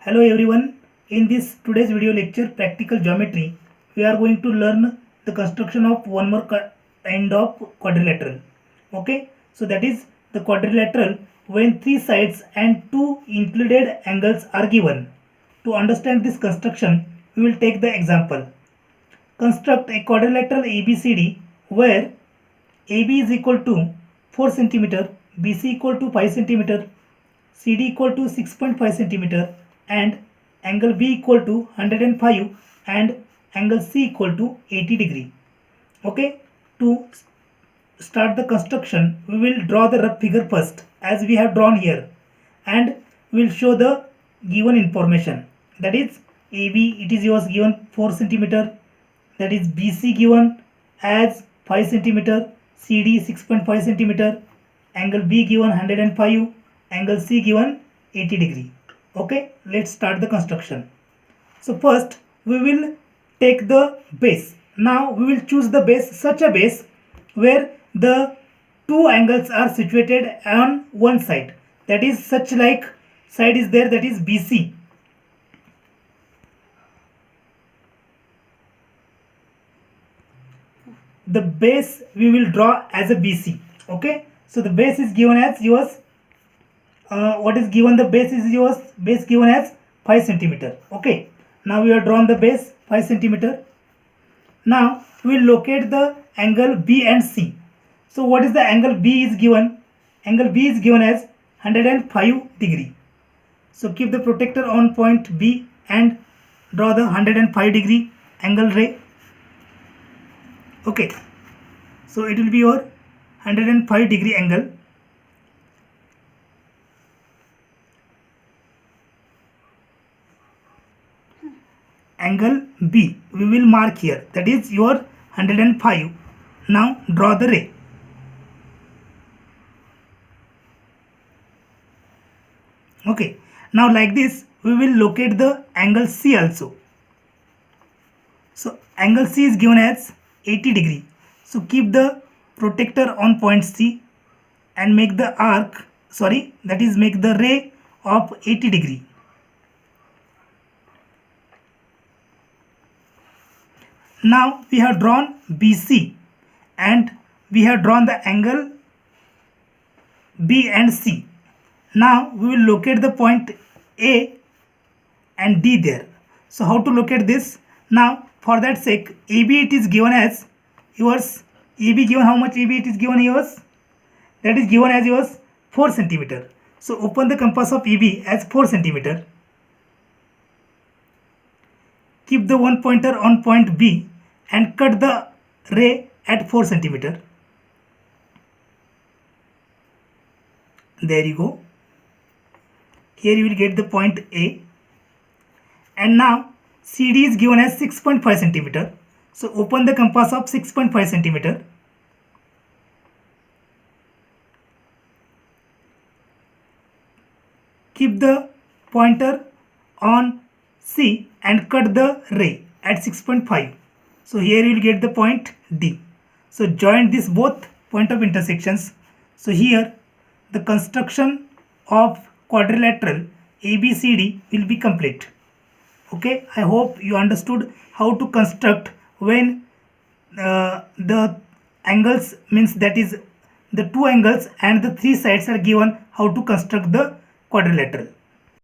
Hello everyone. In this today's video lecture practical geometry, we are going to learn the construction of one more kind of quadrilateral. Okay, so that is the quadrilateral when three sides and two included angles are given. To understand this construction, we will take the example. Construct a quadrilateral ABCD where AB is equal to 4 cm, BC equal to 5 cm, CD equal to 6.5 cm and angle B equal to 105 and angle C equal to 80 degree. Okay, to start the construction, we will draw the rough figure first as we have drawn here, and we will show the given information. That is AB, it is yours given 4 cm, that is BC given as 5 cm, CD 6.5 cm, angle B given 105, angle C given 80 degree. Okay, let's start the construction. So first we will take the base. Now we will choose the base, such a base where the two angles are situated on one side. That is such like side is there, that is BC. The base we will draw as a BC. Okay, so the base is given as yours. What is given? The base is yours. Base given as 5 cm. Okay, now we have drawn the base 5 cm. Now we will locate the angle B and C. So what is the angle B is given? Angle B is given as 105 degree. So keep the protractor on point B and draw the 105 degree angle ray. Okay, so it will be your 105 degree angle. Angle B we will mark here, that is your 105. Now draw the ray. Okay, now like this we will locate the angle C also. So angle C is given as 80 degree. So keep the protractor on point C and make the arc, that is make the ray of 80 degree. Now we have drawn BC and we have drawn the angle B and C. Now we will locate the point A and D there. So how to locate this? Now for that sake, AB it is given as yours. AB given how much? AB it is given yours. That is given as yours 4 cm. So open the compass of AB as 4 cm. Keep the one pointer on point B and cut the ray at 4 cm. There you go. Here you will get the point A. And now CD is given as 6.5 cm. So open the compass of 6.5 cm. Keep the pointer on C and cut the ray at 6.5. So here you will get the point D. So join this both point of intersections. So here the construction of quadrilateral ABCD will be complete. Okay, I hope you understood how to construct when the angles, means that is the two angles and the three sides are given, how to construct the quadrilateral.